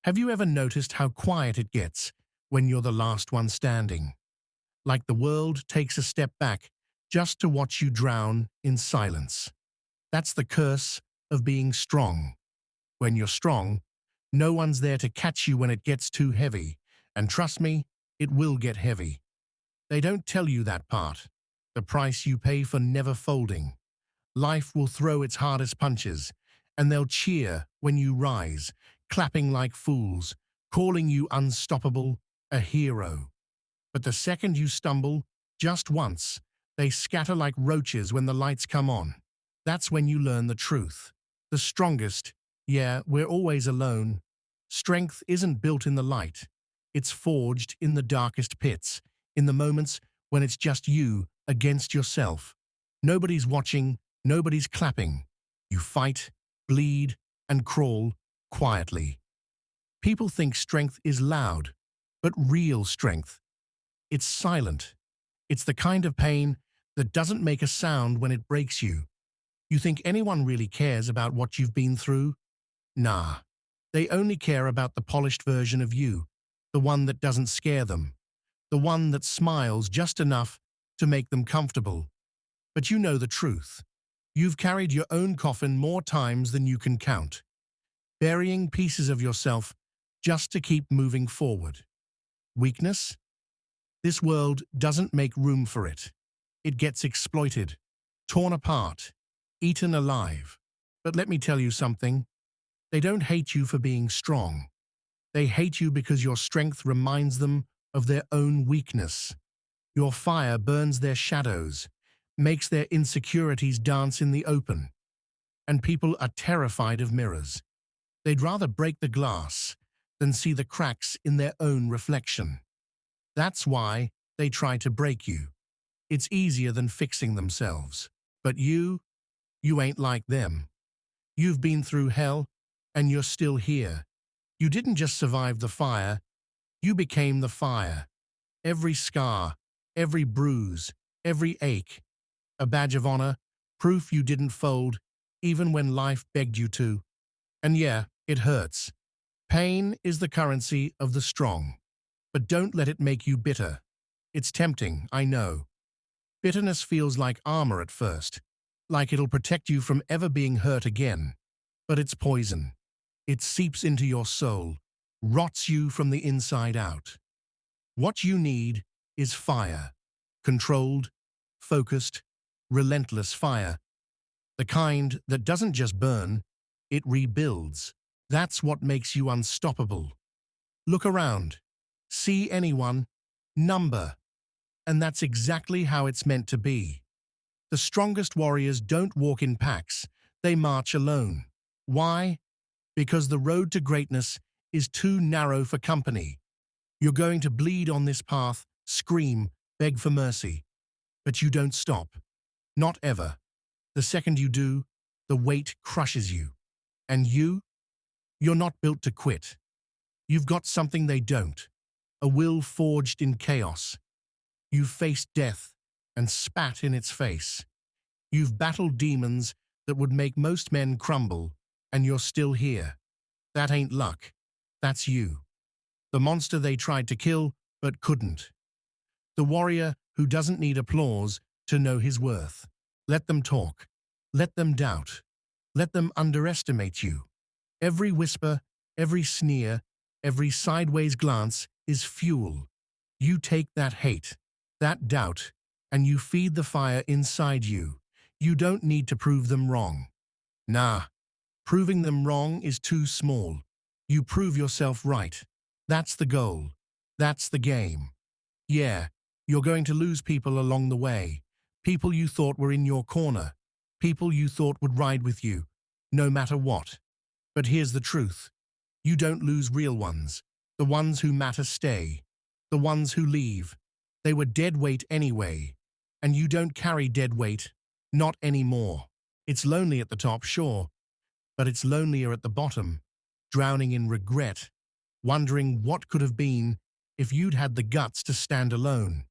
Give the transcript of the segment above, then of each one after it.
Have you ever noticed how quiet it gets when you're the last one standing? Like the world takes a step back just to watch you drown in silence. That's the curse of being strong. When you're strong, no one's there to catch you when it gets too heavy. And trust me, it will get heavy. They don't tell you that part. The price you pay for never folding. Life will throw its hardest punches, and they'll cheer when you rise, clapping like fools, calling you unstoppable, a hero. But the second you stumble, just once, they scatter like roaches when the lights come on. That's when you learn the truth. The strongest, yeah, we're always alone. Strength isn't built in the light. It's forged in the darkest pits, in the moments when it's just you against yourself. Nobody's watching, nobody's clapping. You fight, bleed, and crawl quietly. People think strength is loud, but real strength, it's silent. It's the kind of pain that doesn't make a sound when it breaks you. You think anyone really cares about what you've been through? Nah. They only care about the polished version of you, the one that doesn't scare them, the one that smiles just enough to make them comfortable. But you know the truth. You've carried your own coffin more times than you can count, burying pieces of yourself just to keep moving forward. Weakness? This world doesn't make room for it. It gets exploited, torn apart, eaten alive. But let me tell you something. They don't hate you for being strong. They hate you because your strength reminds them of their own weakness. Your fire burns their shadows, makes their insecurities dance in the open. And people are terrified of mirrors. They'd rather break the glass than see the cracks in their own reflection. That's why they try to break you. It's easier than fixing themselves. But you ain't like them. You've been through hell, and you're still here. You didn't just survive the fire, you became the fire. Every scar, every bruise, every ache, a badge of honor, proof you didn't fold, even when life begged you to. And yeah, it hurts. Pain is the currency of the strong. But don't let it make you bitter. It's tempting, I know. Bitterness feels like armor at first, like it'll protect you from ever being hurt again. But it's poison. It seeps into your soul, rots you from the inside out. What you need is fire. Controlled, focused, relentless fire. The kind that doesn't just burn, it rebuilds. That's what makes you unstoppable. Look around. See anyone, number. And that's exactly how it's meant to be. The strongest warriors don't walk in packs, they march alone. Why? Because the road to greatness is too narrow for company. You're going to bleed on this path, scream, beg for mercy. But you don't stop. Not ever. The second you do, the weight crushes you. And you're not built to quit. You've got something they don't. A will forged in chaos. You've faced death and spat in its face. You've battled demons that would make most men crumble, and you're still here. That ain't luck. That's you. The monster they tried to kill, but couldn't. The warrior who doesn't need applause to know his worth. Let them talk. Let them doubt. Let them underestimate you. Every whisper, every sneer, every sideways glance is fuel. You take that hate, that doubt, and you feed the fire inside you. You don't need to prove them wrong. Nah, proving them wrong is too small. You prove yourself right. That's the goal. That's the game. Yeah, you're going to lose people along the way. People you thought were in your corner. People you thought would ride with you, no matter what. But here's the truth. You don't lose real ones. The ones who matter stay. The ones who leave. They were dead weight anyway. And you don't carry dead weight. Not anymore. It's lonely at the top, sure. But it's lonelier at the bottom. Drowning in regret. Wondering what could have been if you'd had the guts to stand alone.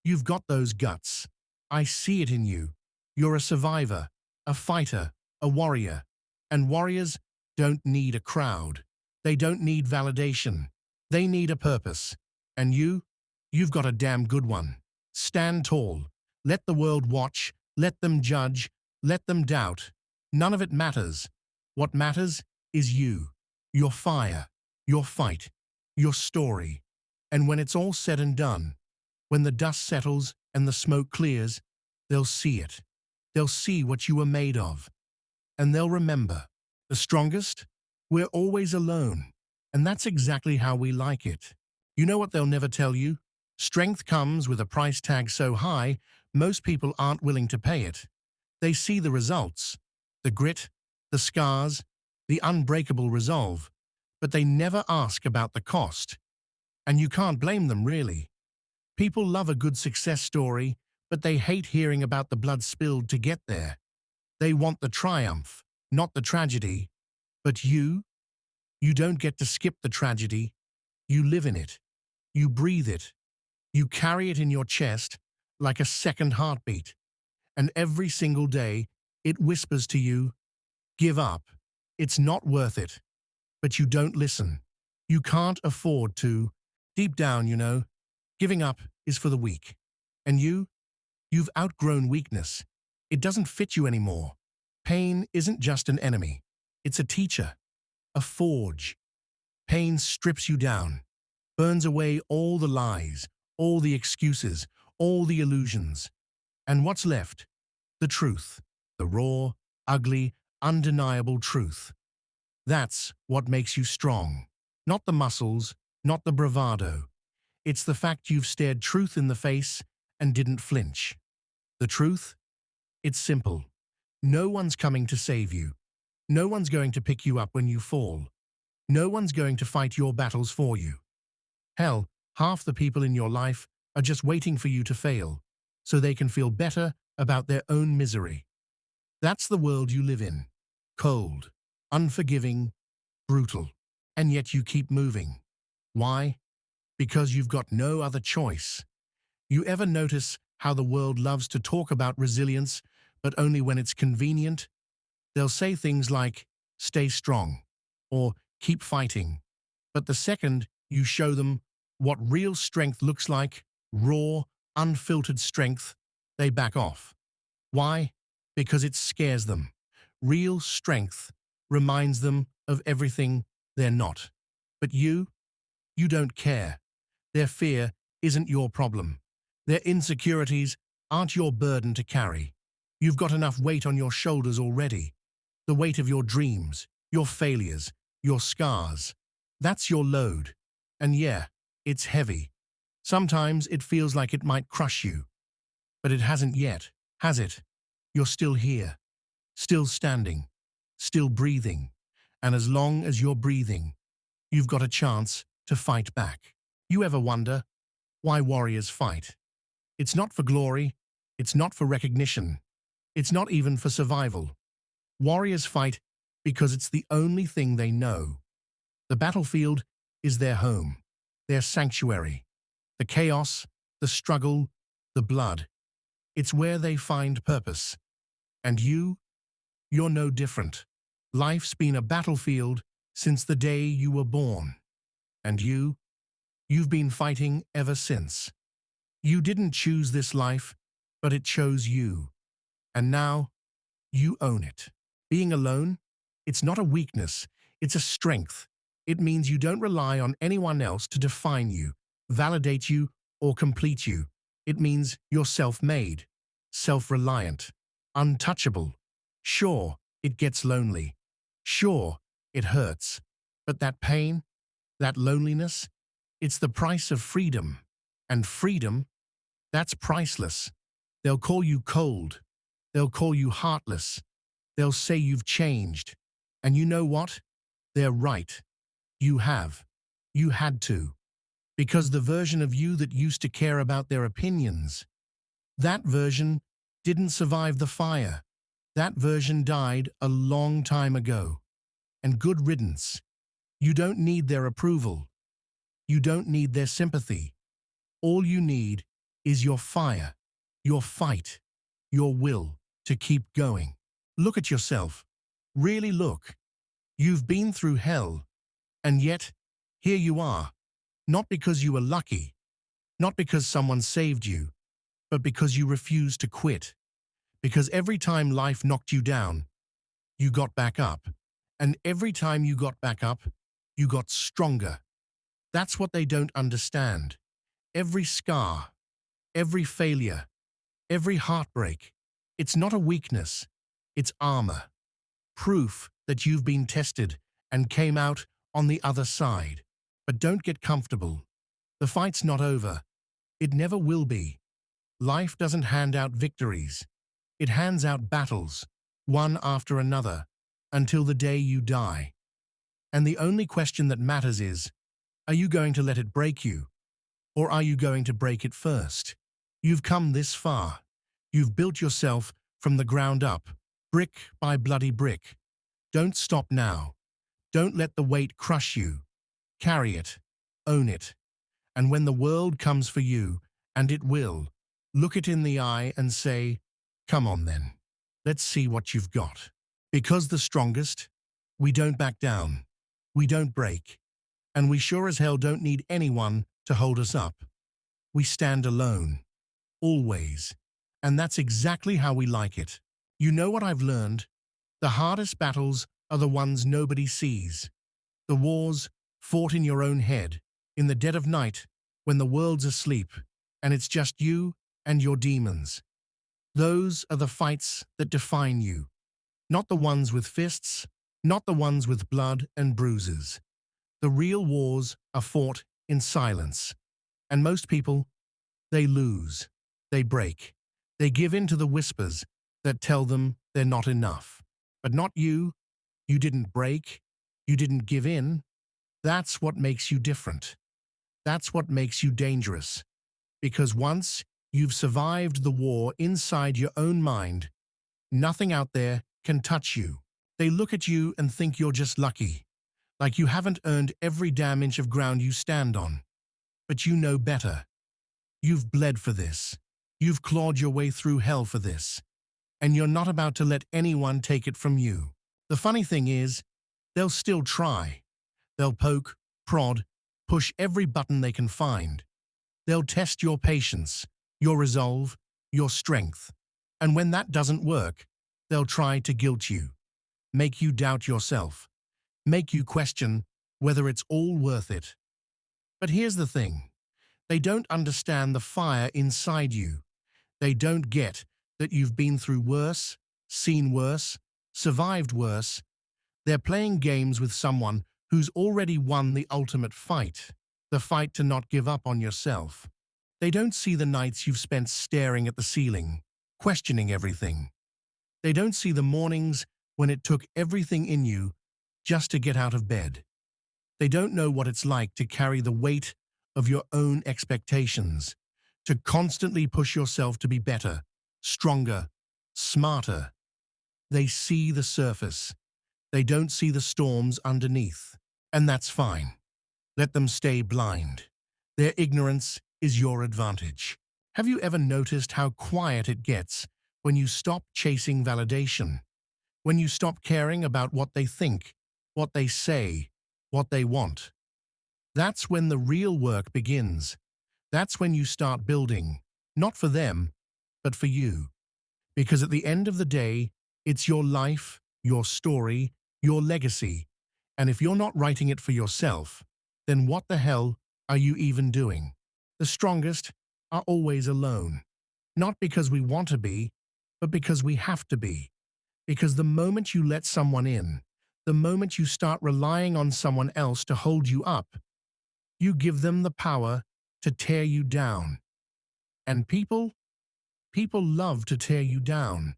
You've got those guts. I see it in you. You're a survivor, a fighter, a warrior. And warriors don't need a crowd. They don't need validation. They need a purpose. And you've got a damn good one. Stand tall. Let the world watch. Let them judge. Let them doubt. None of it matters. What matters is you, your fire, your fight, your story. And when it's all said and done, when the dust settles and the smoke clears, they'll see it. They'll see what you were made of. And they'll remember, the strongest, we're always alone. And that's exactly how we like it. You know what they'll never tell you? Strength comes with a price tag so high, most people aren't willing to pay it. They see the results, the grit, the scars, the unbreakable resolve, but they never ask about the cost. And you can't blame them, really. People love a good success story, but they hate hearing about the blood spilled to get there. They want the triumph, not the tragedy. But you don't get to skip the tragedy. You live in it. You breathe it. You carry it in your chest like a second heartbeat. And every single day, it whispers to you, give up. It's not worth it. But you don't listen. You can't afford to. Deep down, you know, giving up is for the weak. And you've outgrown weakness. It doesn't fit you anymore. Pain isn't just an enemy. It's a teacher, a forge. Pain strips you down, burns away all the lies, all the excuses, all the illusions. And what's left? The truth, the raw, ugly, undeniable truth. That's what makes you strong. Not the muscles, not the bravado. It's the fact you've stared truth in the face and didn't flinch. The truth? It's simple. No one's coming to save you. No one's going to pick you up when you fall. No one's going to fight your battles for you. Hell, half the people in your life are just waiting for you to fail, so they can feel better about their own misery. That's the world you live in. Cold, unforgiving, brutal. And yet you keep moving. Why? Because you've got no other choice. You ever notice how the world loves to talk about resilience, but only when it's convenient? They'll say things like, stay strong, or keep fighting. But the second you show them what real strength looks like, raw, unfiltered strength, they back off. Why? Because it scares them. Real strength reminds them of everything they're not. But you don't care. Their fear isn't your problem. Their insecurities aren't your burden to carry. You've got enough weight on your shoulders already. The weight of your dreams, your failures, your scars. That's your load. And yeah, it's heavy. Sometimes it feels like it might crush you. But it hasn't yet, has it? You're still here, still standing, still breathing. And as long as you're breathing, you've got a chance to fight back. You ever wonder why warriors fight? It's not for glory. It's not for recognition. It's not even for survival. Warriors fight because it's the only thing they know. The battlefield is their home, their sanctuary. The chaos, the struggle, the blood. It's where they find purpose. And you're no different. Life's been a battlefield since the day you were born. And you've been fighting ever since. You didn't choose this life, but it chose you. And now, you own it. Being alone, it's not a weakness, it's a strength. It means you don't rely on anyone else to define you, validate you, or complete you. It means you're self-made, self-reliant, untouchable. Sure, it gets lonely. Sure, it hurts. But that pain, that loneliness, it's the price of freedom. And freedom, that's priceless. They'll call you cold. They'll call you heartless. They'll say you've changed. And you know what? They're right. You have. You had to. Because the version of you that used to care about their opinions, that version didn't survive the fire. That version died a long time ago. And good riddance. You don't need their approval. You don't need their sympathy. All you need is your fire, your fight, your will to keep going. Look at yourself. Really look. You've been through hell. And yet, here you are, not because you were lucky, not because someone saved you, but because you refused to quit. Because every time life knocked you down, you got back up. And every time you got back up, you got stronger. That's what they don't understand. Every scar, every failure, every heartbreak, it's not a weakness, it's armor. Proof that you've been tested and came out on the other side. But don't get comfortable. The fight's not over. It never will be. Life doesn't hand out victories. It hands out battles, one after another, until the day you die. And the only question that matters is, are you going to let it break you? Or are you going to break it first? You've come this far. You've built yourself from the ground up, brick by bloody brick. Don't stop now. Don't let the weight crush you. Carry it. Own it. And when the world comes for you, and it will, look it in the eye and say, come on then. Let's see what you've got. Because the strongest, we don't back down. We don't break. And we sure as hell don't need anyone to hold us up. We stand alone. Always. And that's exactly how we like it. You know what I've learned? The hardest battles are the ones nobody sees. The wars fought in your own head, in the dead of night, when the world's asleep, and it's just you and your demons. Those are the fights that define you. Not the ones with fists, not the ones with blood and bruises. The real wars are fought in silence. And most people, they lose. They break. They give in to the whispers that tell them they're not enough. But not you. You didn't break. You didn't give in. That's what makes you different. That's what makes you dangerous. Because once you've survived the war inside your own mind, nothing out there can touch you. They look at you and think you're just lucky, like you haven't earned every damn inch of ground you stand on. But you know better. You've bled for this. You've clawed your way through hell for this. And you're not about to let anyone take it from you. The funny thing is, they'll still try. They'll poke, prod, push every button they can find. They'll test your patience, your resolve, your strength. And when that doesn't work, they'll try to guilt you, make you doubt yourself, make you question whether it's all worth it. But here's the thing. They don't understand the fire inside you. They don't get that you've been through worse, seen worse, survived worse. They're playing games with someone who's already won the ultimate fight, the fight to not give up on yourself. They don't see the nights you've spent staring at the ceiling, questioning everything. They don't see the mornings when it took everything in you just to get out of bed. They don't know what it's like to carry the weight of your own expectations, to constantly push yourself to be better, stronger, smarter. They see the surface. They don't see the storms underneath. And that's fine. Let them stay blind. Their ignorance is your advantage. Have you ever noticed how quiet it gets when you stop chasing validation? When you stop caring about what they think, what they say, what they want? That's when the real work begins. That's when you start building, not for them, but for you. Because at the end of the day, it's your life, your story, your legacy. And if you're not writing it for yourself, then what the hell are you even doing? The strongest are always alone. Not because we want to be, but because we have to be. Because the moment you let someone in, the moment you start relying on someone else to hold you up, you give them the power to tear you down. And people love to tear you down.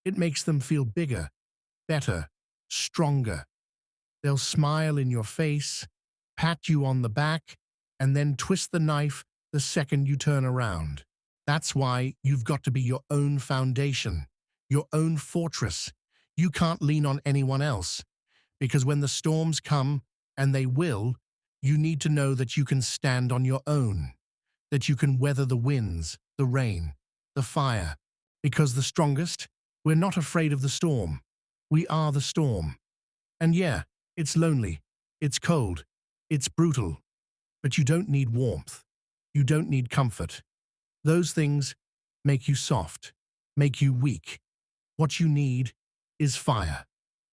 It makes them feel bigger, better, stronger. They'll smile in your face, pat you on the back, and then twist the knife the second you turn around. That's why you've got to be your own foundation, your own fortress. You can't lean on anyone else, because when the storms come, and they will, you need to know that you can stand on your own, that you can weather the winds, the rain, the fire. Because the strongest, we're not afraid of the storm. We are the storm. And yeah, it's lonely. It's cold. It's brutal. But you don't need warmth. You don't need comfort. Those things make you soft, make you weak. What you need is fire.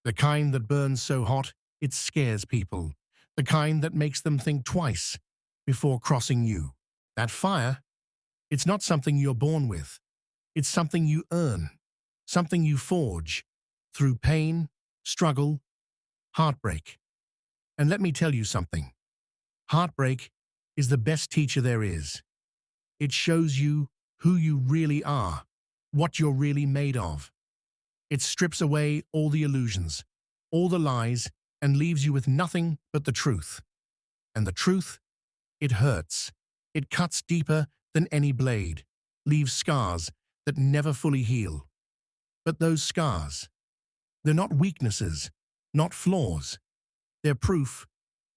The kind that burns so hot it scares people. The kind that makes them think twice before crossing you. That fire, it's not something you're born with. It's something you earn, something you forge through pain, struggle, heartbreak. And let me tell you something. Heartbreak is the best teacher there is. It shows you who you really are, what you're really made of. It strips away all the illusions, all the lies, and leaves you with nothing but the truth. And the truth, it hurts. It cuts deeper than any blade, leaves scars that never fully heal. But those scars, they're not weaknesses, not flaws. They're proof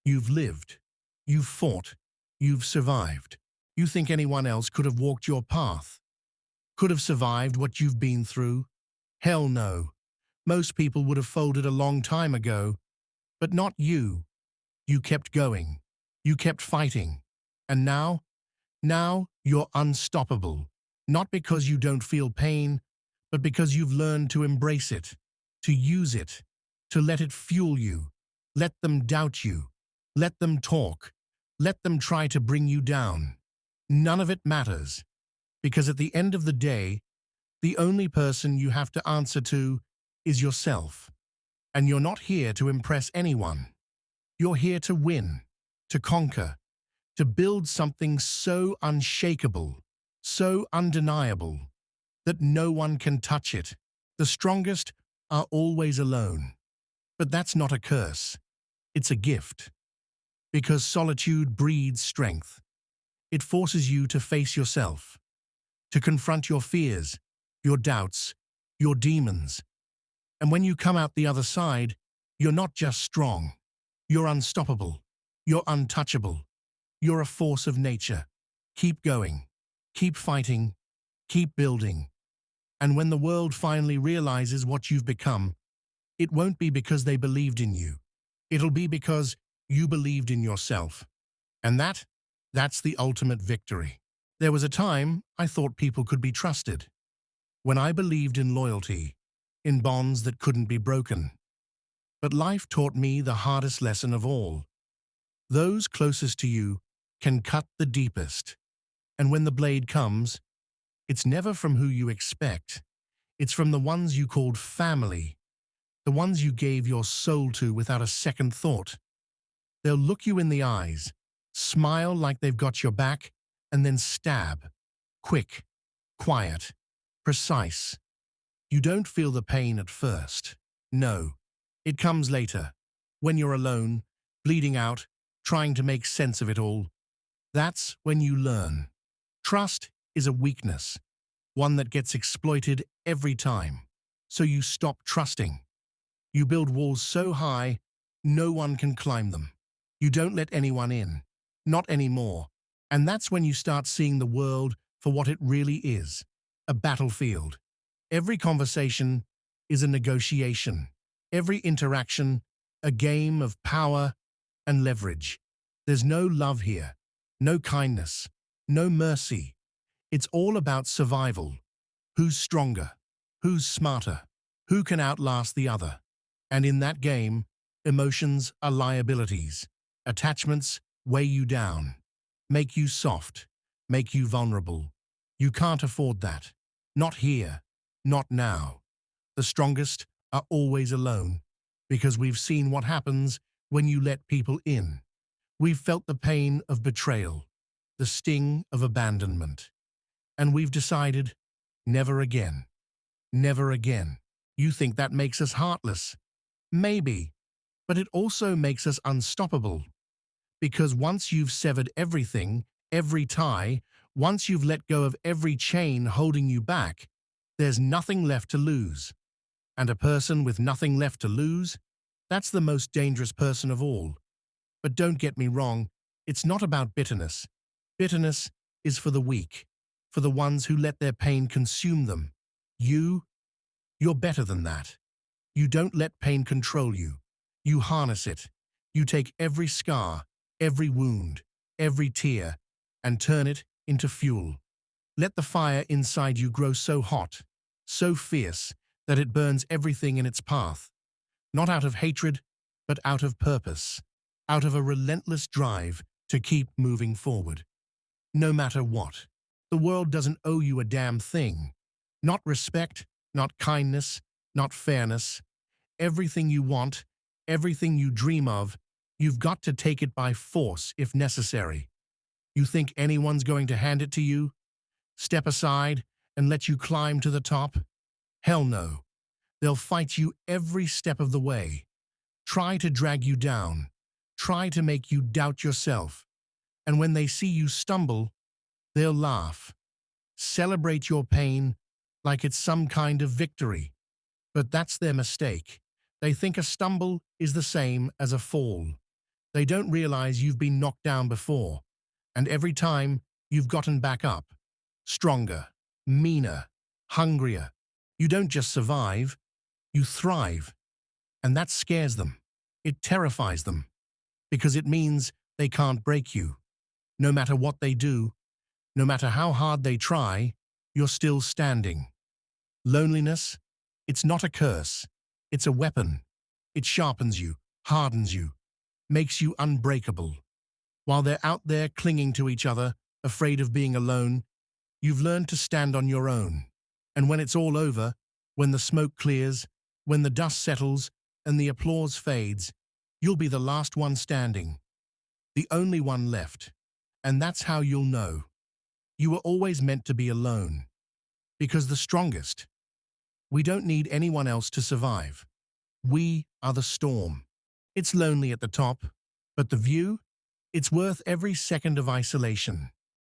you've lived, you've fought, you've survived. You think anyone else could have walked your path, could have survived what you've been through? Hell no. Most people would have folded a long time ago, but not you. You kept going. You kept fighting. And now you're unstoppable. Not because you don't feel pain, but because you've learned to embrace it, to use it, to let it fuel you. Let them doubt you. Let them talk. Let them try to bring you down. None of it matters, because at the end of the day, the only person you have to answer to is yourself. And you're not here to impress anyone. You're here to win, to conquer, to build something so unshakable, so undeniable, that no one can touch it. The strongest are always alone. But that's not a curse. It's a gift. Because solitude breeds strength. It forces you to face yourself, to confront your fears, your doubts, your demons. And when you come out the other side, you're not just strong. You're unstoppable. You're untouchable. You're a force of nature. Keep going. Keep fighting. Keep building. And when the world finally realizes what you've become, it won't be because they believed in you. It'll be because you believed in yourself. And that's the ultimate victory. There was a time I thought people could be trusted. When I believed in loyalty, in bonds that couldn't be broken. But life taught me the hardest lesson of all. Those closest to you can cut the deepest. And when the blade comes, it's never from who you expect. It's from the ones you called family, the ones you gave your soul to without a second thought. They'll look you in the eyes, smile like they've got your back, and then stab. Quick, quiet, precise. You don't feel the pain at first. No, it comes later, when you're alone, bleeding out, trying to make sense of it all. That's when you learn. Trust is a weakness, one that gets exploited every time. So you stop trusting. You build walls so high, no one can climb them. You don't let anyone in. Not anymore. And that's when you start seeing the world for what it really is. A battlefield. Every conversation is a negotiation. Every interaction, a game of power and leverage. There's no love here. No kindness. No mercy. It's all about survival. Who's stronger? Who's smarter? Who can outlast the other? And in that game, emotions are liabilities. Attachments weigh you down, make you soft, make you vulnerable. You can't afford that. Not here, not now. The strongest are always alone, because we've seen what happens when you let people in. We've felt the pain of betrayal, the sting of abandonment. And we've decided, never again. Never again. You think that makes us heartless? Maybe. But it also makes us unstoppable. Because once you've severed everything, every tie, once you've let go of every chain holding you back, there's nothing left to lose. And a person with nothing left to lose, that's the most dangerous person of all. But don't get me wrong, it's not about bitterness. Bitterness is for the weak, for the ones who let their pain consume them. You're better than that. You don't let pain control you. You harness it. You take every scar, every wound, every tear, and turn it into fuel. Let the fire inside you grow so hot, so fierce, that it burns everything in its path, not out of hatred, but out of purpose, out of a relentless drive to keep moving forward. No matter what, the world doesn't owe you a damn thing. Not respect, not kindness, not fairness. Everything you want, everything you dream of, you've got to take it by force if necessary. You think anyone's going to hand it to you? Step aside and let you climb to the top? Hell no. They'll fight you every step of the way. Try to drag you down. Try to make you doubt yourself. And when they see you stumble, they'll laugh. Celebrate your pain like it's some kind of victory. But that's their mistake. They think a stumble is the same as a fall. They don't realize you've been knocked down before, and every time you've gotten back up, stronger, meaner, hungrier. You don't just survive, you thrive. And that scares them. It terrifies them, because it means they can't break you. No matter what they do, no matter how hard they try, you're still standing. Loneliness, it's not a curse. It's a weapon. It sharpens you, hardens you, makes you unbreakable. While they're out there clinging to each other, afraid of being alone, you've learned to stand on your own. And when it's all over, when the smoke clears, when the dust settles, and the applause fades, you'll be the last one standing, the only one left. And that's how you'll know. You were always meant to be alone. Because the strongest. We don't need anyone else to survive. We are the storm. It's lonely at the top, but the view? It's worth every second of isolation.